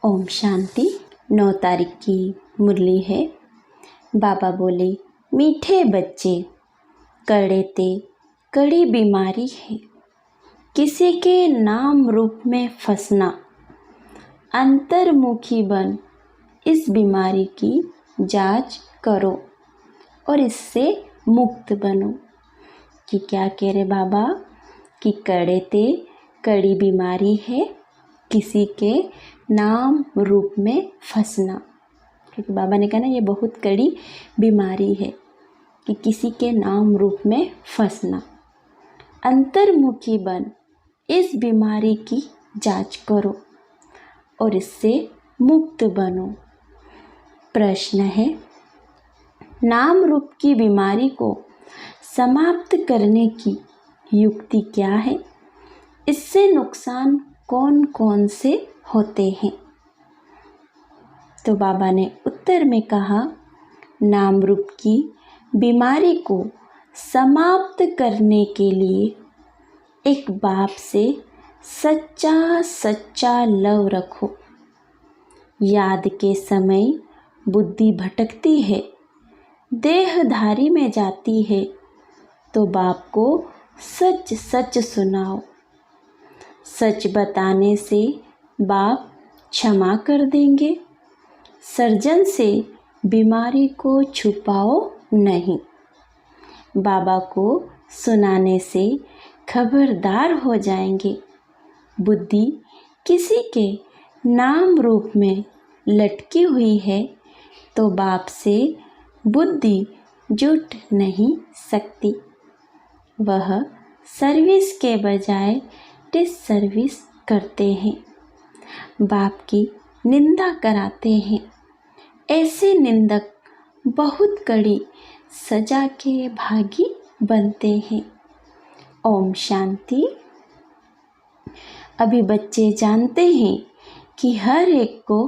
ओम शांति। 9 तारीख की मुरली है। बाबा बोले, मीठे बच्चे, कड़े ते कड़ी बीमारी है, किसी के नाम रूप में फंसना। अंतर्मुखी बन इस बीमारी की जांच करो और इससे मुक्त बनो। कि क्या कह रहे बाबा कि कड़े ते कड़ी बीमारी है, किसी के नाम रूप में फंसना। क्योंकि बाबा ने कहा ना, ये बहुत कड़ी बीमारी है कि किसी के नाम रूप में फंसना। अंतर्मुखी बन इस बीमारी की जांच करो और इससे मुक्त बनो। प्रश्न है, नाम रूप की बीमारी को समाप्त करने की युक्ति क्या है? इससे नुकसान कौन कौन से होते हैं? तो बाबा ने उत्तर में कहा, नाम रूप की बीमारी को समाप्त करने के लिए एक बाप से सच्चा सच्चा लव रखो। याद के समय बुद्धि भटकती है, देहधारी में जाती है, तो बाप को सच सच सुनाओ। सच बताने से बाप क्षमा कर देंगे। सर्जन से बीमारी को छुपाओ नहीं। बाबा को सुनाने से खबरदार हो जाएंगे। बुद्धि किसी के नाम रूप में लटकी हुई है तो बाप से बुद्धि जुट नहीं सकती। वह सर्विस के बजाय डिससर्विस करते हैं, बाप की निंदा कराते हैं। ऐसे निंदक बहुत कड़ी सजा के भागी बनते हैं। ओम शांति। अभी बच्चे जानते हैं कि हर एक को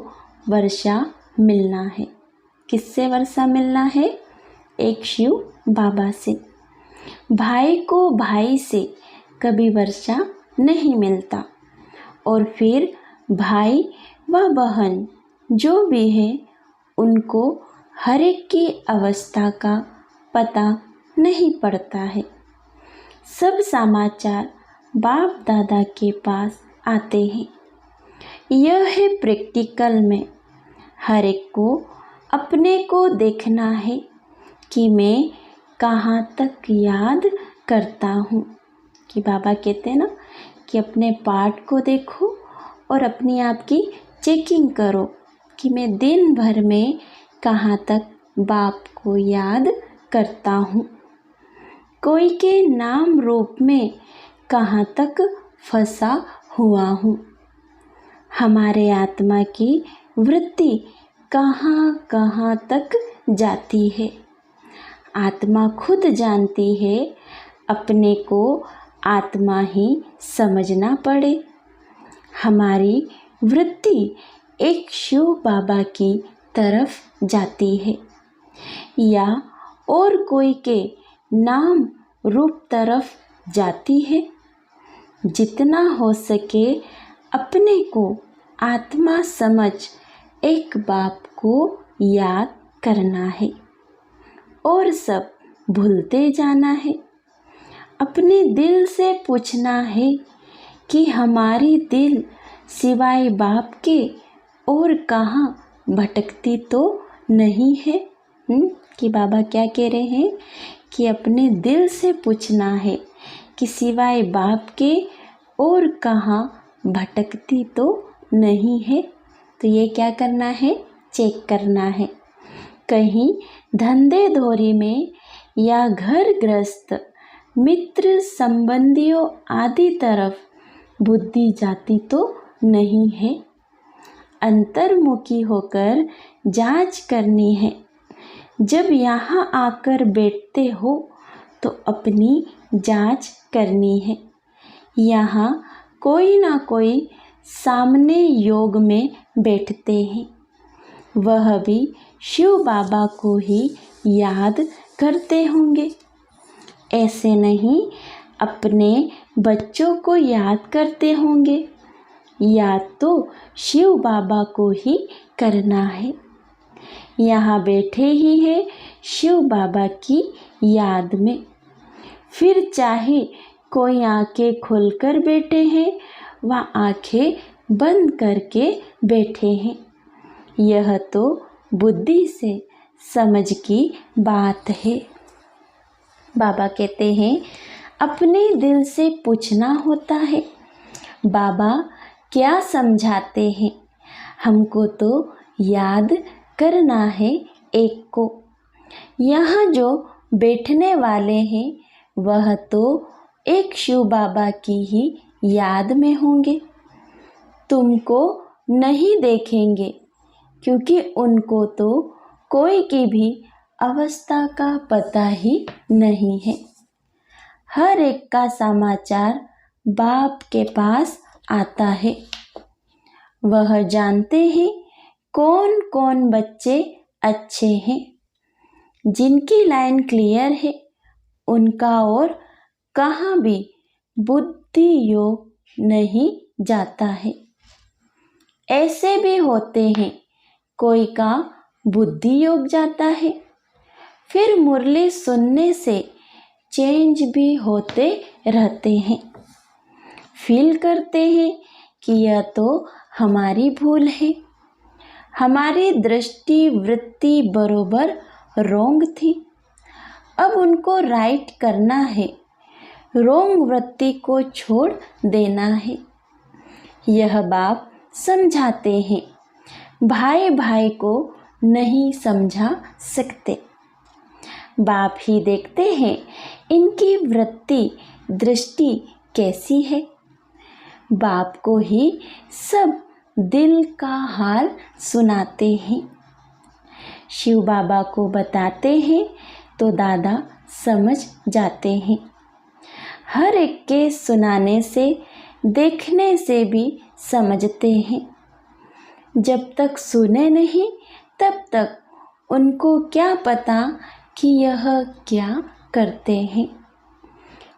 वर्षा मिलना है। किससे वर्षा मिलना है? एक शिव बाबा से। भाई को भाई से कभी वर्षा नहीं मिलता, और फिर भाई व बहन जो भी है उनको हर एक की अवस्था का पता नहीं पड़ता है। सब समाचार बाप दादा के पास आते हैं। यह है प्रैक्टिकल में। हर एक को अपने को देखना है कि मैं कहाँ तक याद करता हूँ। कि बाबा कहते हैं ना कि अपने पाठ को देखो और अपनी आप की चेकिंग करो कि मैं दिन भर में कहाँ तक बाप को याद करता हूँ। कोई के नाम रूप में कहाँ तक फंसा हुआ हूँ। हमारे आत्मा की वृत्ति कहाँ कहाँ तक जाती है। आत्मा खुद जानती है, अपने को आत्मा ही समझना पड़े। हमारी वृत्ति एक शिव बाबा की तरफ जाती है या और कोई के नाम रूप तरफ जाती है। जितना हो सके अपने को आत्मा समझ एक बाप को याद करना है और सब भूलते जाना है। अपने दिल से पूछना है कि हमारी दिल सिवाय बाप के और कहाँ भटकती तो नहीं है। कि बाबा क्या कह रहे हैं कि अपने दिल से पूछना है कि सिवाय बाप के और कहाँ भटकती तो नहीं है। तो ये क्या करना है? चेक करना है। कहीं धंधे धोरी में या घर गृहस्थ मित्र संबंधियों आदि तरफ बुद्धि जाती तो नहीं है। अंतर्मुखी होकर जांच करनी है। जब यहाँ आकर बैठते हो तो अपनी जांच करनी है। यहाँ कोई ना कोई सामने योग में बैठते हैं, वह भी शिव बाबा को ही याद करते होंगे। ऐसे नहीं अपने बच्चों को याद करते होंगे। याद तो शिव बाबा को ही करना है। यहाँ बैठे ही हैं शिव बाबा की याद में। फिर चाहे कोई आंखें खोलकर बैठे हैं व आंखें बंद करके बैठे हैं, यह तो बुद्धि से समझ की बात है। बाबा कहते हैं अपने दिल से पूछना होता है, बाबा क्या समझाते हैं। हमको तो याद करना है एक को। यहाँ जो बैठने वाले हैं वह तो एक शिव बाबा की ही याद में होंगे। तुमको नहीं देखेंगे क्योंकि उनको तो कोई की भी अवस्था का पता ही नहीं है। हर एक का समाचार बाप के पास आता है। वह जानते हैं कौन कौन बच्चे अच्छे हैं, जिनकी लाइन क्लियर है, उनका और कहाँ भी बुद्धि योग नहीं जाता है। ऐसे भी होते हैं कोई का बुद्धि योग जाता है। फिर मुरली सुनने से चेंज भी होते रहते हैं। फील करते हैं कि यह तो हमारी भूल है, हमारी दृष्टि वृत्ति बरोबर रोंग थी, अब उनको राइट करना है, रोंग वृत्ति को छोड़ देना है। यह बाप समझाते हैं, भाई भाई को नहीं समझा सकते। बाप ही देखते हैं इनकी वृत्ति दृष्टि कैसी है। बाप को ही सब दिल का हाल सुनाते हैं। शिव बाबा को बताते हैं तो दादा समझ जाते हैं। हर एक के सुनाने से देखने से भी समझते हैं। जब तक सुने नहीं तब तक उनको क्या पता कि यह क्या करते हैं।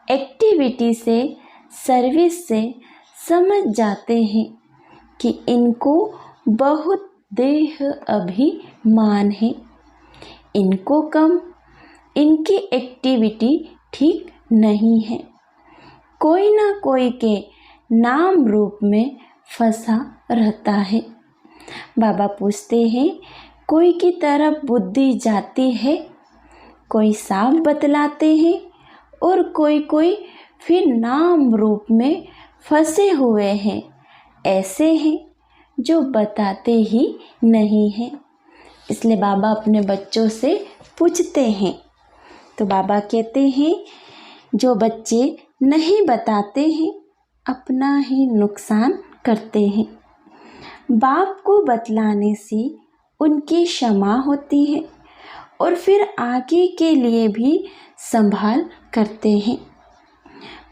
एक्टिविटी से सर्विस से समझ जाते हैं कि इनको बहुत देह अभिमान है, इनको कम, इनकी एक्टिविटी ठीक नहीं है, कोई ना कोई के नाम रूप में फंसा रहता है। बाबा पूछते हैं कोई की तरफ बुद्धि जाती है, कोई साफ बतलाते हैं और कोई फिर नाम रूप में फंसे हुए हैं। ऐसे हैं जो बताते ही नहीं हैं। इसलिए बाबा अपने बच्चों से पूछते हैं। तो बाबा कहते हैं जो बच्चे नहीं बताते हैं अपना ही नुकसान करते हैं। बाप को बतलाने से उनकी क्षमा होती है और फिर आगे के लिए भी संभाल करते हैं।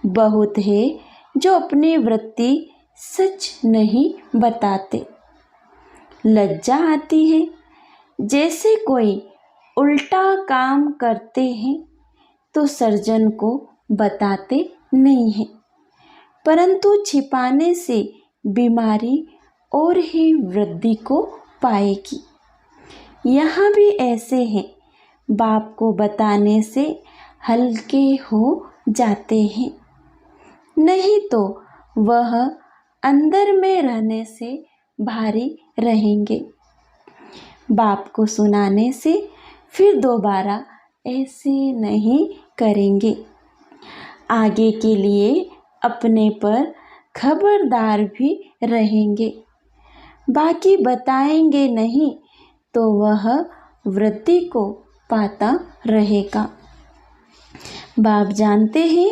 बहुत है जो अपनी वृत्ति सच नहीं बताते। लज्जा आती है, जैसे कोई उल्टा काम करते हैं तो सर्जन को बताते नहीं हैं, परंतु छिपाने से बीमारी और ही वृद्धि को पाएगी। यहाँ भी ऐसे हैं, बाप को बताने से हल्के हो जाते हैं, नहीं तो वह अंदर में रहने से भारी रहेंगे। बाप को सुनाने से फिर दोबारा ऐसे नहीं करेंगे। आगे के लिए अपने पर खबरदार भी रहेंगे। बाकी बताएंगे नहीं तो वह वृद्धि को पाता रहेगा। बाप जानते हैं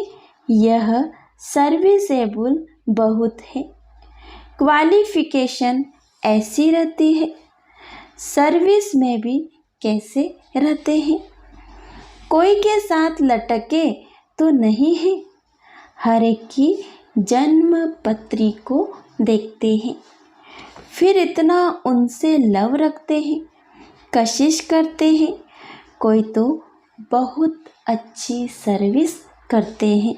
यह सर्विसेबल बहुत है। क्वालिफिकेशन ऐसी रहती है, सर्विस में भी कैसे रहते हैं। कोई के साथ लटके तो नहीं है, हर एक की जन्म पत्री को देखते हैं, फिर इतना उनसे लव रखते हैं, कशिश करते हैं। कोई तो बहुत अच्छी सर्विस करते हैं।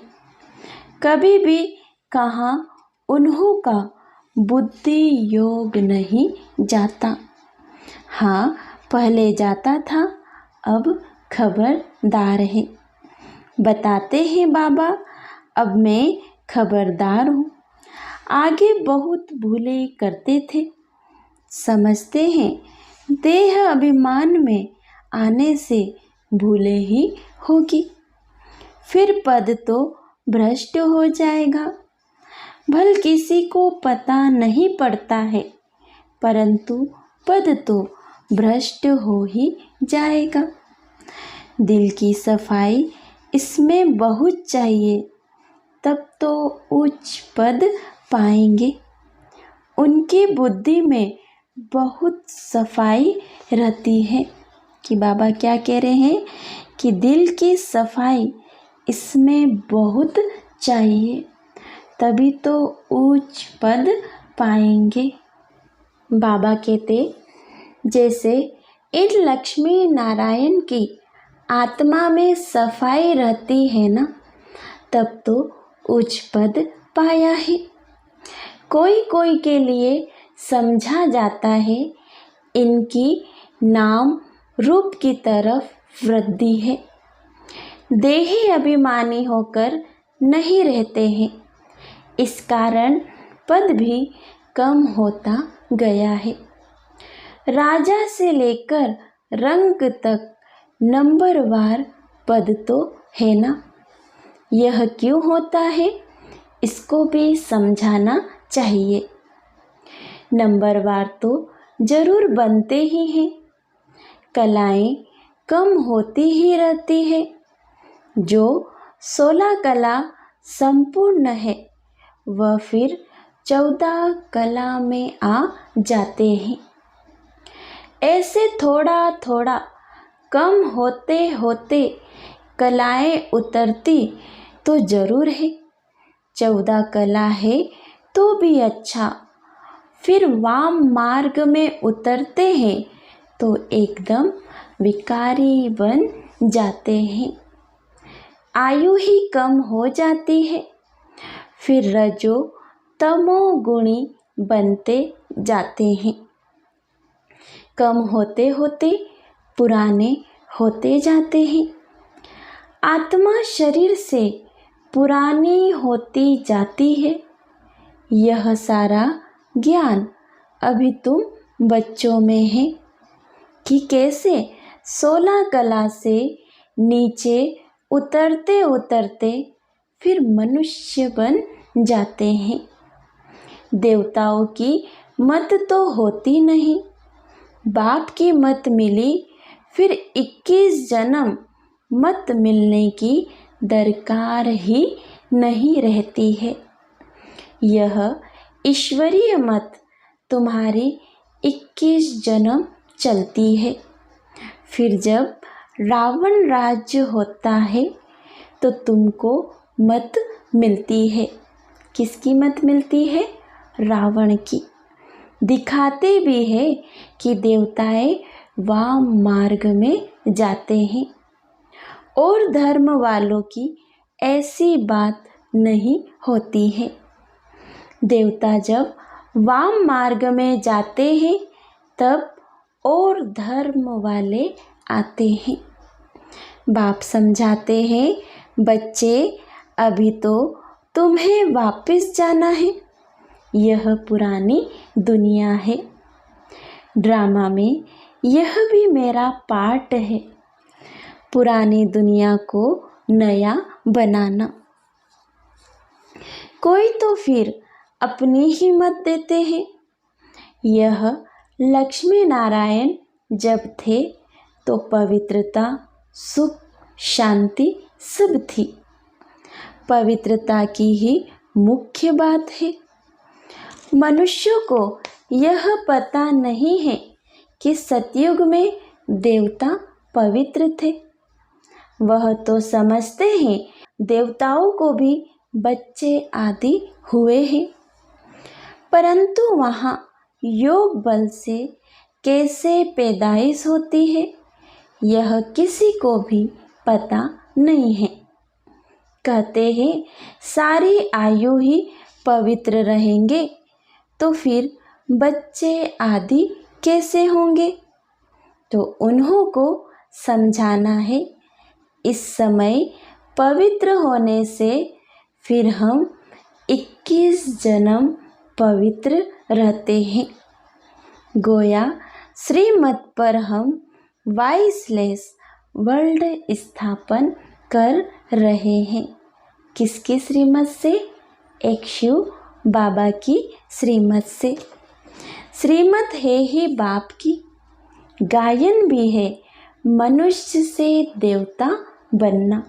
कभी भी कहाँ उन्हों का बुद्धि योग नहीं जाता। हाँ, पहले जाता था, अब खबरदार है। बताते हैं बाबा, अब मैं खबरदार हूँ। आगे बहुत भूले करते थे। समझते हैं देह अभिमान में आने से भूले ही होगी। फिर पद तो भ्रष्ट हो जाएगा। भल किसी को पता नहीं पड़ता है, परंतु पद तो भ्रष्ट हो ही जाएगा। दिल की सफाई इसमें बहुत चाहिए, तब तो उच्च पद पाएंगे। उनकी बुद्धि में बहुत सफाई रहती है। कि बाबा क्या कह रहे हैं कि दिल की सफाई इसमें बहुत चाहिए, तभी तो उच्च पद पाएंगे। बाबा कहते, जैसे इन लक्ष्मी नारायण की आत्मा में सफाई रहती है ना, तब तो उच्च पद पाया है। कोई कोई के लिए समझा जाता है इनकी नाम रूप की तरफ वृद्धि है। देही अभिमानी होकर नहीं रहते हैं, इस कारण पद भी कम होता गया है। राजा से लेकर रंक तक नंबरवार पद तो है ना। यह क्यों होता है, इसको भी समझाना चाहिए। नंबरवार तो जरूर बनते ही हैं। कलाएं कम होती ही रहती है। जो 16 कला संपूर्ण है, वह फिर 14 कला में आ जाते हैं। ऐसे थोड़ा थोड़ा कम होते होते कलाएं उतरती तो जरूर है। 14 कला है तो भी अच्छा, फिर वाम मार्ग में उतरते हैं तो एकदम विकारी बन जाते हैं। आयु ही कम हो जाती है, फिर रजो तमो गुणी बनते जाते हैं। कम होते होते पुराने होते जाते हैं। आत्मा शरीर से पुरानी होती जाती है। यह सारा ज्ञान अभी तुम बच्चों में है कि कैसे 16 कला से नीचे उतरते उतरते फिर मनुष्य बन जाते हैं। देवताओं की मत तो होती नहीं, बाप की मत मिली, फिर 21 जन्म मत मिलने की दरकार ही नहीं रहती है। यह ईश्वरीय मत तुम्हारी 21 जन्म चलती है। फिर जब रावण राज्य होता है तो तुमको मत मिलती है। किसकी मत मिलती है? रावण की। दिखाते भी है कि देवताएं वाम मार्ग में जाते हैं, और धर्म वालों की ऐसी बात नहीं होती है। देवता जब वाम मार्ग में जाते हैं तब और धर्म वाले आते हैं। बाप समझाते हैं, बच्चे अभी तो तुम्हें वापस जाना है। यह पुरानी दुनिया है। ड्रामा में यह भी मेरा पार्ट है, पुरानी दुनिया को नया बनाना। कोई तो फिर अपनी ही मत देते हैं। यह लक्ष्मी नारायण जब थे तो पवित्रता, सुख, शांति सब थी। पवित्रता की ही मुख्य बात है। मनुष्यों को यह पता नहीं है कि सतयुग में देवता पवित्र थे। वह तो समझते हैं देवताओं को भी बच्चे आदि हुए हैं, परंतु वहाँ योग बल से कैसे पैदाइश होती है यह किसी को भी पता नहीं है। कहते हैं सारी आयु ही पवित्र रहेंगे, तो फिर बच्चे आदि कैसे होंगे? तो उन्हों को समझाना है इस समय पवित्र होने से फिर हम 21 जन्म पवित्र रहते हैं। गोया श्रीमत पर हम वाइसलेस वर्ल्ड स्थापन कर रहे हैं। किसकी श्रीमत से? एक शिव बाबा की श्रीमत से। श्रीमत है ही बाप की, गायन भी है मनुष्य से देवता बनना।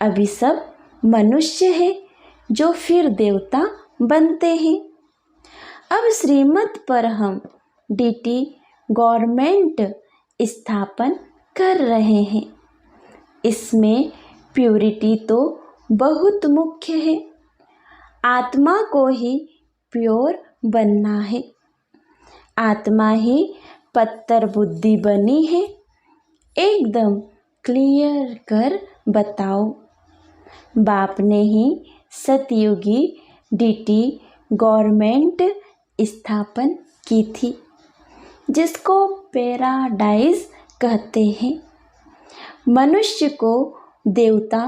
अभी सब मनुष्य है जो फिर देवता बनते हैं। अब श्रीमत पर हम डीटी गवर्नमेंट स्थापन कर रहे हैं। इसमें प्यूरिटी तो बहुत मुख्य है। आत्मा को ही प्योर बनना है। आत्मा ही पत्थर बुद्धि बनी है। एकदम क्लियर कर बताओ। बाप ने ही सतयुगी डीटी गवर्नमेंट स्थापन की थी, जिसको पैराडाइज कहते हैं। मनुष्य को देवता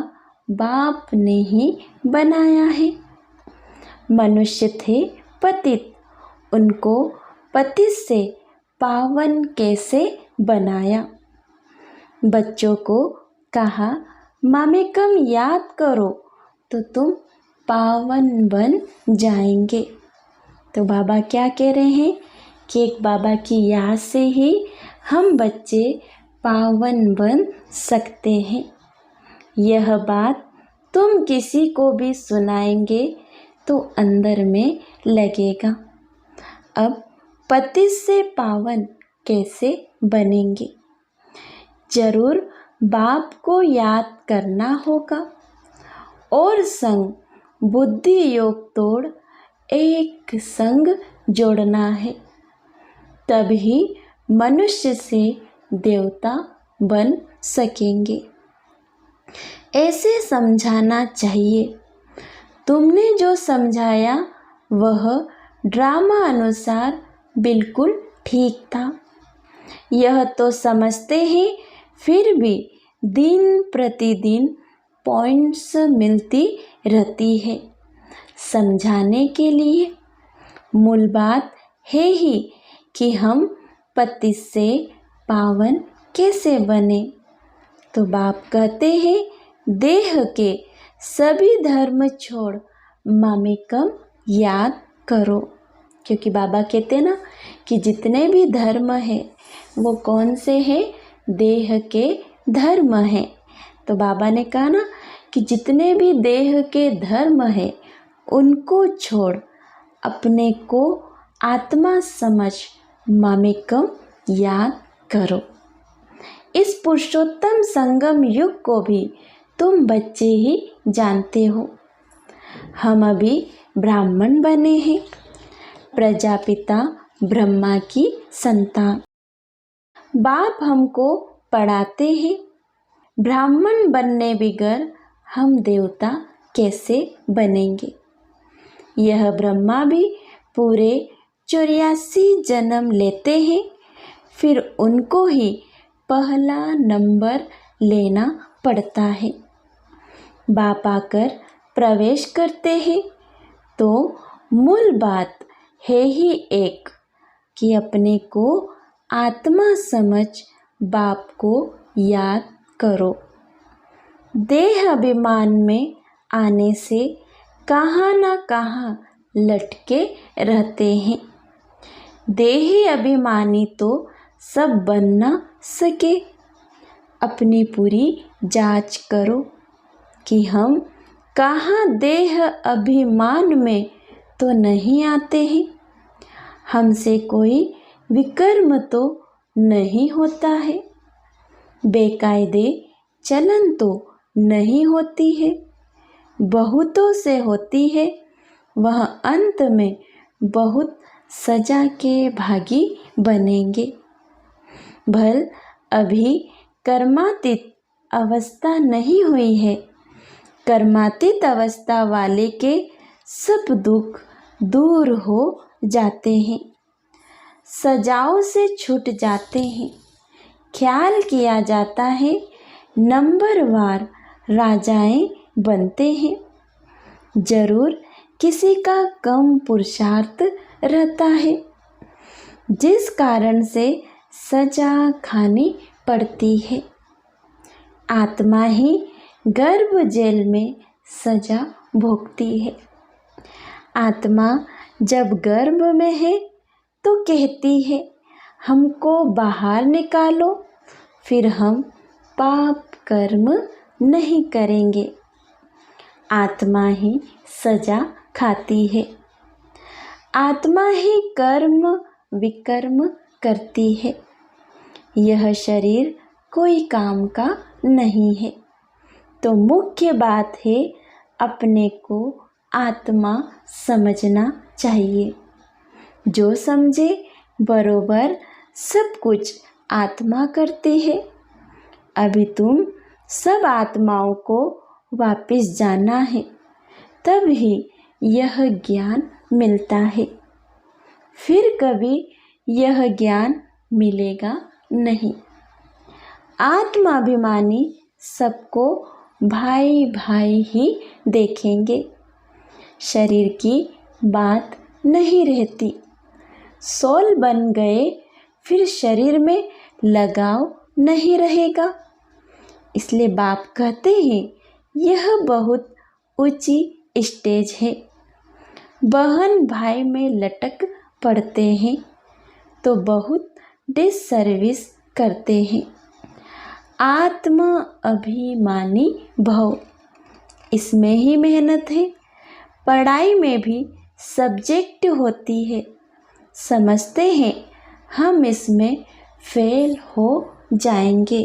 बाप ने ही बनाया है। मनुष्य थे पतित, उनको पतित से पावन कैसे बनाया? बच्चों को कहा मामेकम याद करो तो तुम पावन बन जाएंगे। तो बाबा क्या कह रहे हैं कि एक बाबा की याद से ही हम बच्चे पावन बन सकते हैं। यह बात तुम किसी को भी सुनाएंगे तो अंदर में लगेगा। अब पति से पावन कैसे बनेंगे? जरूर बाप को याद करना होगा और संग बुद्धि योग तोड़ एक संग जोड़ना है। तभी मनुष्य से देवता बन सकेंगे। ऐसे समझाना चाहिए। तुमने जो समझाया वह ड्रामा अनुसार बिल्कुल ठीक था। यह तो समझते ही फिर भी दिन प्रतिदिन पॉइंट्स मिलती रहती है समझाने के लिए। मूल बात है ही कि हम पति से पावन कैसे बने। तो बाप कहते हैं देह के सभी धर्म छोड़ मामेकम याद करो। क्योंकि बाबा कहते ना कि जितने भी धर्म है वो कौन से हैं? देह के धर्म हैं। तो बाबा ने कहा ना कि जितने भी देह के धर्म है उनको छोड़ अपने को आत्मा समझ मामेकम याद करो। इस पुरुषोत्तम संगम युग को भी तुम बच्चे ही जानते हो। हम अभी ब्राह्मण बने हैं, प्रजापिता ब्रह्मा की संतान। बाप हमको पढ़ाते हैं ब्राह्मण बनने बगैर हम देवता कैसे बनेंगे। यह ब्रह्मा भी पूरे 84 जन्म लेते हैं, फिर उनको ही पहला नंबर लेना पड़ता है। बाप आकर प्रवेश करते हैं तो मूल बात है ही एक कि अपने को आत्मा समझ बाप को याद करो। देह अभिमान में आने से कहाँ ना कहाँ लटके रहते हैं। देही अभिमानी तो सब बन ना सके। अपनी पूरी जांच करो कि हम कहाँ देह अभिमान में तो नहीं आते हैं। हमसे कोई विकर्म तो नहीं होता है, बेकायदे चलन तो नहीं होती है। बहुतों से होती है, वह अंत में बहुत सजा के भागी बनेंगे। भल अभी कर्मातीत अवस्था नहीं हुई है। कर्मातीत अवस्था वाले के सब दुख दूर हो जाते हैं, सजाओं से छूट जाते हैं। ख्याल किया जाता है नंबरवार राजाएं बनते हैं। जरूर किसी का कम पुरुषार्थ रहता है, जिस कारण से सजा खानी पड़ती है। आत्मा ही गर्भ जेल में सजा भोगती है। आत्मा जब गर्भ में है तो कहती है हमको बाहर निकालो, फिर हम पाप कर्म नहीं करेंगे। आत्मा ही सजा खाती है। आत्मा ही कर्म विकर्म करती है। यह शरीर कोई काम का नहीं है। तो मुख्य बात है अपने को आत्मा समझना चाहिए। जो समझे बरोबर सब कुछ आत्मा करती है। अभी तुम सब आत्माओं को वापस जाना है, तब ही यह ज्ञान मिलता है। फिर कभी यह ज्ञान मिलेगा नहीं। आत्माभिमानी सबको भाई भाई ही देखेंगे। शरीर की बात नहीं रहती। सोल बन गए फिर शरीर में लगाव नहीं रहेगा। इसलिए बाप कहते हैं यह बहुत ऊंची स्टेज है। बहन भाई में लटक पड़ते हैं तो बहुत डिससर्विस करते हैं। आत्मा अभिमानी भव, इसमें ही मेहनत है। पढ़ाई में भी सब्जेक्ट होती है। समझते हैं हम इसमें फेल हो जाएंगे।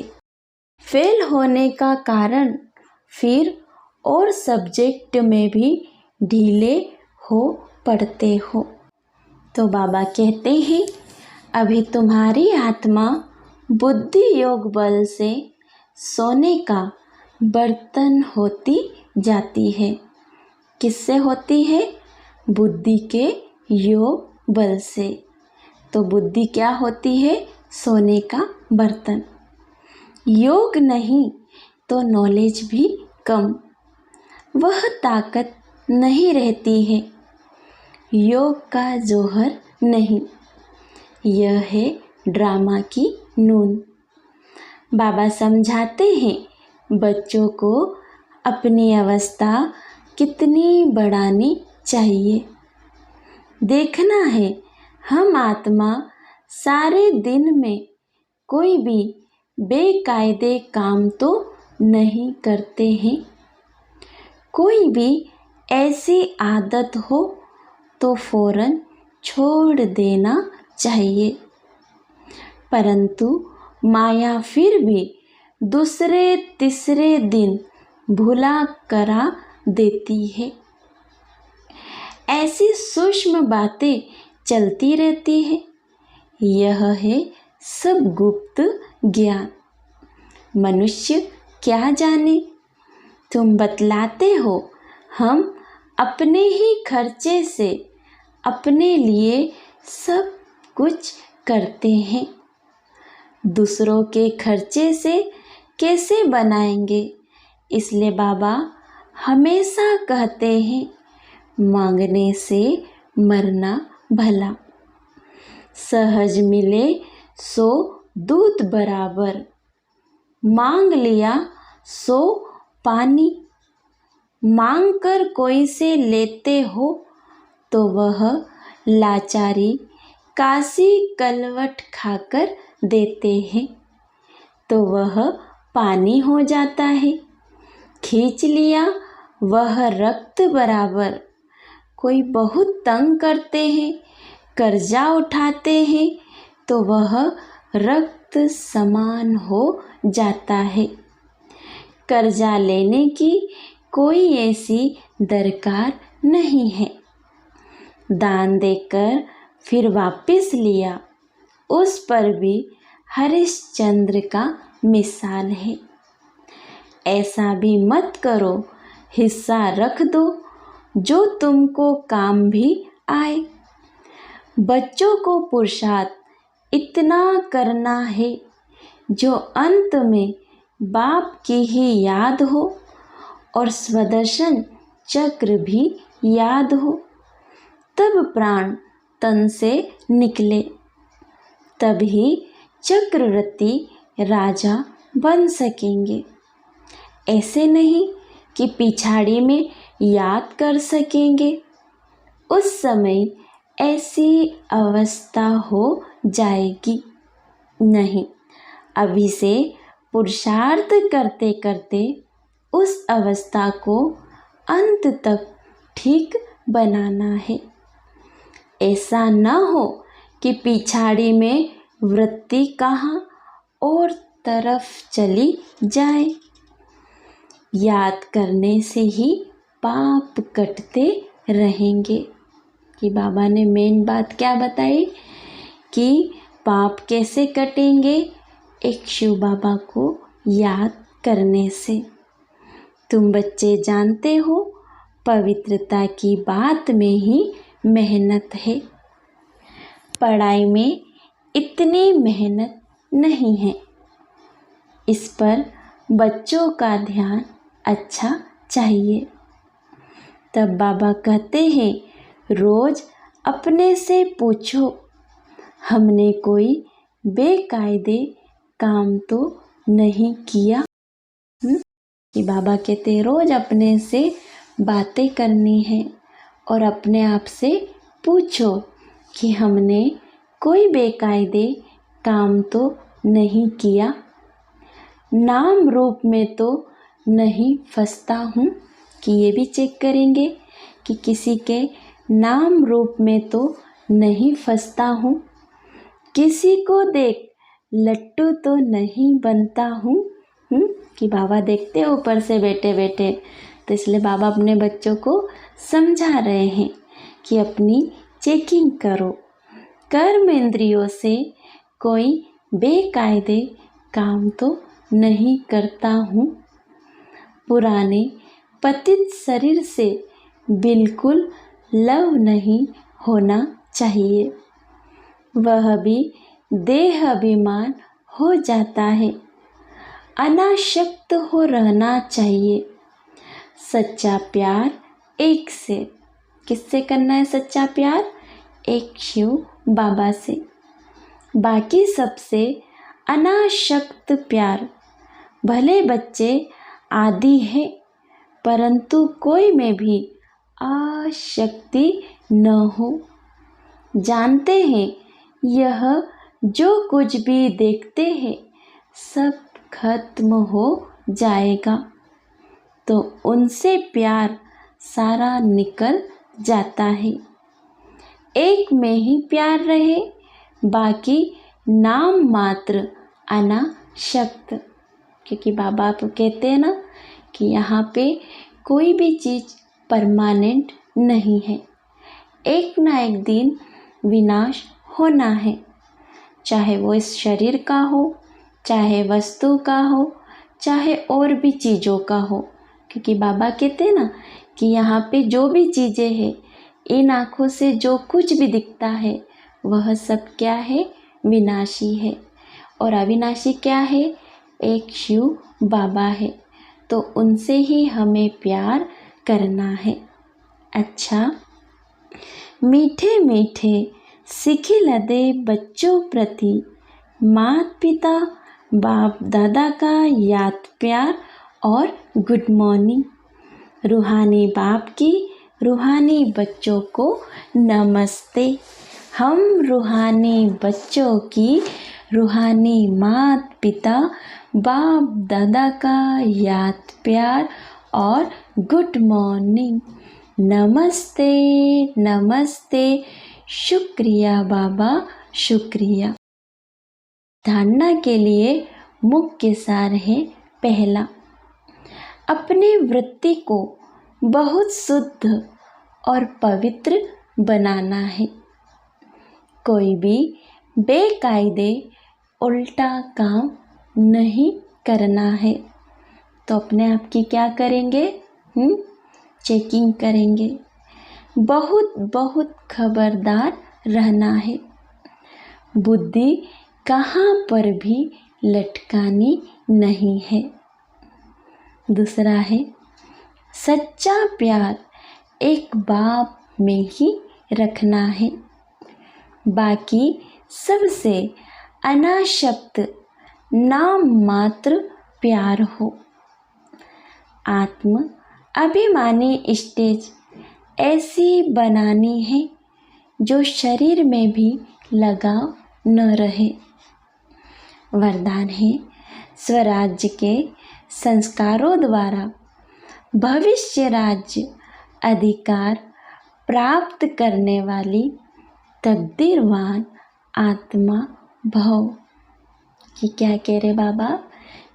फेल होने का कारण फिर और सब्जेक्ट में भी ढीले हो पड़ते हो। तो बाबा कहते हैं अभी तुम्हारी आत्मा बुद्धि योग बल से सोने का बर्तन होती जाती है। किससे होती है? बुद्धि के योग बल से। तो बुद्धि क्या होती है? सोने का बर्तन। योग नहीं तो नॉलेज भी कम, वह ताकत नहीं रहती है। योग का जौहर नहीं, यह है ड्रामा की नून। बाबा समझाते हैं बच्चों को अपनी अवस्था कितनी बढ़ानी चाहिए। देखना है हम आत्मा सारे दिन में कोई भी बेकायदे काम तो नहीं करते हैं। कोई भी ऐसी आदत हो तो फौरन छोड़ देना चाहिए, परंतु माया फिर भी दूसरे तीसरे दिन भुला करा देती है। ऐसी सूक्ष्म बातें चलती रहती है। यह है सब गुप्त ज्ञान। मनुष्य क्या जाने, तुम बतलाते हो हम अपने ही खर्चे से अपने लिए सब कुछ करते हैं। दूसरों के खर्चे से कैसे बनाएंगे? इसलिए बाबा हमेशा कहते हैं मांगने से मरना भला। सहज मिले सो दूध बराबर, मांग लिया सो पानी। मांग कर कोई से लेते हो तो वह लाचारी काशी कलवट खाकर देते हैं तो वह पानी हो जाता है। खींच लिया वह रक्त बराबर। कोई बहुत तंग करते हैं, कर्जा उठाते हैं तो वह रक्त समान हो जाता है। कर्जा लेने की कोई ऐसी दरकार नहीं है। दान देकर फिर वापस लिया, उस पर भी हरिश्चंद्र का मिसाल है। ऐसा भी मत करो, हिस्सा रख दो जो तुमको काम भी आए। बच्चों को पुरुषार्थ इतना करना है जो अंत में बाप की ही याद हो और स्वदर्शन चक्र भी याद हो। तब प्राण तन से निकले, तभी चक्रवर्ती राजा बन सकेंगे। ऐसे नहीं कि पिछाड़ी में याद कर सकेंगे। उस समय ऐसी अवस्था हो जाएगी। नहीं, अभी से पुरुषार्थ करते करते उस अवस्था को अंत तक ठीक बनाना है। ऐसा न हो कि पिछाड़ी में वृत्ति कहाँ और तरफ चली जाए। याद करने से ही पाप कटते रहेंगे। कि बाबा ने मेन बात क्या बताई कि पाप कैसे कटेंगे? एक शिव बाबा को याद करने से। तुम बच्चे जानते हो, पवित्रता की बात में ही मेहनत है। पढ़ाई में इतनी मेहनत नहीं है। इस पर बच्चों का ध्यान अच्छा चाहिए। तब बाबा कहते हैं, रोज अपने से पूछो, हमने कोई बेकायदे काम तो नहीं किया। कि बाबा कहते हैं रोज अपने से बातें करनी है और अपने आप से पूछो कि हमने कोई बेकायदे काम तो नहीं किया। नाम रूप में तो नहीं फंसता हूँ। कि ये भी चेक करेंगे कि किसी के नाम रूप में तो नहीं फंसता हूँ। किसी को देख लट्टू तो नहीं बनता हूँ। कि बाबा देखते ऊपर से बैठे बैठे, तो इसलिए बाबा अपने बच्चों को समझा रहे हैं कि अपनी चेकिंग करो। कर्म इंद्रियों से कोई बेकायदे काम तो नहीं करता हूँ। पुराने पतित शरीर से बिल्कुल लव नहीं होना चाहिए। वह भी देह अभिमान हो जाता है। अनासक्त हो रहना चाहिए। सच्चा प्यार एक से। किससे करना है सच्चा प्यार? एक शिव बाबा से। बाकी सबसे अनासक्त प्यार। भले बच्चे आदि है, परंतु कोई में भी आसक्ति न हो। जानते हैं यह जो कुछ भी देखते हैं सब खत्म हो जाएगा, तो उनसे प्यार सारा निकल जाता है। एक में ही प्यार रहे, बाकी नाम मात्र अनासक्त। क्योंकि बाबा आप कहते हैं ना कि यहाँ पे कोई भी चीज़ परमानेंट नहीं है। एक ना एक दिन विनाश होना है, चाहे वो इस शरीर का हो, चाहे वस्तु का हो, चाहे और भी चीज़ों का हो। क्योंकि बाबा कहते हैं ना कि यहाँ पे जो भी चीज़ें हैं, इन आँखों से जो कुछ भी दिखता है वह सब क्या है? विनाशी है। और अविनाशी क्या है? एक शिव बाबा है। तो उनसे ही हमें प्यार करना है। अच्छा, मीठे मीठे सिखिलदे बच्चों प्रति माता पिता बाप दादा का याद प्यार और गुड मॉर्निंग। रूहानी बाप की रूहानी बच्चों को नमस्ते। हम रूहानी बच्चों की रूहानी माता पिता बाप दादा का याद प्यार और गुड मॉर्निंग। नमस्ते नमस्ते। शुक्रिया बाबा, शुक्रिया। धारणा के लिए मुख्य सार है पहला, अपनी वृत्ति को बहुत शुद्ध और पवित्र बनाना है। कोई भी बेकायदे उल्टा काम नहीं करना है। तो अपने आप की क्या करेंगे? चेकिंग करेंगे। बहुत बहुत खबरदार रहना है। बुद्धि कहाँ पर भी लटकानी नहीं है। दूसरा है, सच्चा प्यार एक बाप में ही रखना है, बाकी सबसे अनाशक्त नाम मात्र प्यार हो। आत्म अभिमानी स्टेज ऐसी बनानी है जो शरीर में भी लगाव न रहे। वरदान है, स्वराज्य के संस्कारों द्वारा भविष्य राज्य अधिकार प्राप्त करने वाली तकदीरवान आत्मा भव। कि क्या कह रहे बाबा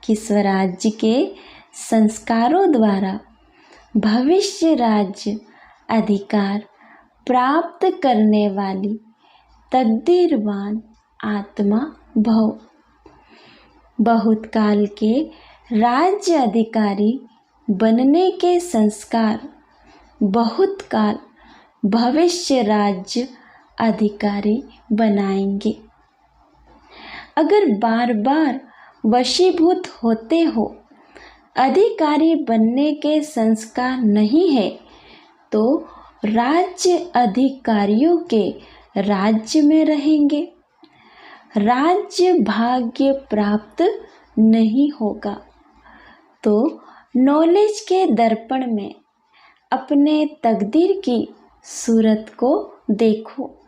कि स्वराज्य के संस्कारों द्वारा भविष्य राज्य अधिकार प्राप्त करने वाली तकदीरवान आत्मा भव। बहुत काल के राज्य अधिकारी बनने के संस्कार बहुत काल भविष्य राज्य अधिकारी बनाएंगे। अगर बार बार वशीभूत होते हो, अधिकारी बनने के संस्कार नहीं है, तो राज्य अधिकारियों के राज्य में रहेंगे, राज्य भाग्य प्राप्त नहीं होगा। तो नॉलेज के दर्पण में अपने तकदीर की सूरत को देखो।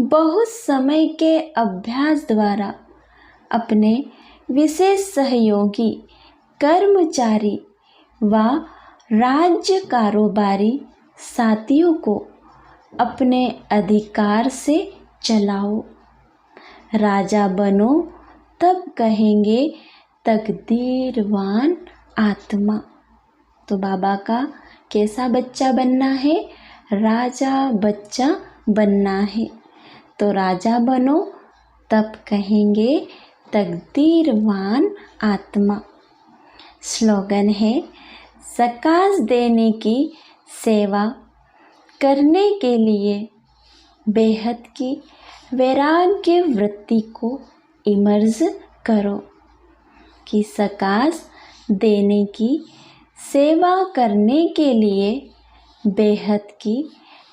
बहुत समय के अभ्यास द्वारा अपने विशेष सहयोगी कर्मचारी व राज्य कारोबारी साथियों को अपने अधिकार से चलाओ। राजा बनो तब कहेंगे तकदीरवान आत्मा। तो बाबा का कैसा बच्चा बनना है? राजा बच्चा बनना है। तो राजा बनो तब कहेंगे तकदीरवान आत्मा। स्लोगन है, सकाश देने की सेवा करने के लिए बेहद की वैराग्य वृत्ति को इमर्ज करो। कि सकाश देने की सेवा करने के लिए बेहद की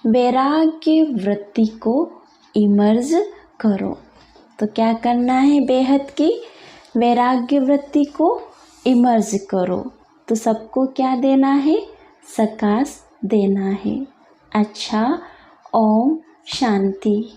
वैराग्य वृत्ति को इमर्ज करो। तो क्या करना है? बेहद की वैराग्य वृत्ति को इमर्ज करो। तो सबको क्या देना है? सकाश देना है। अच्छा, ओम शांति।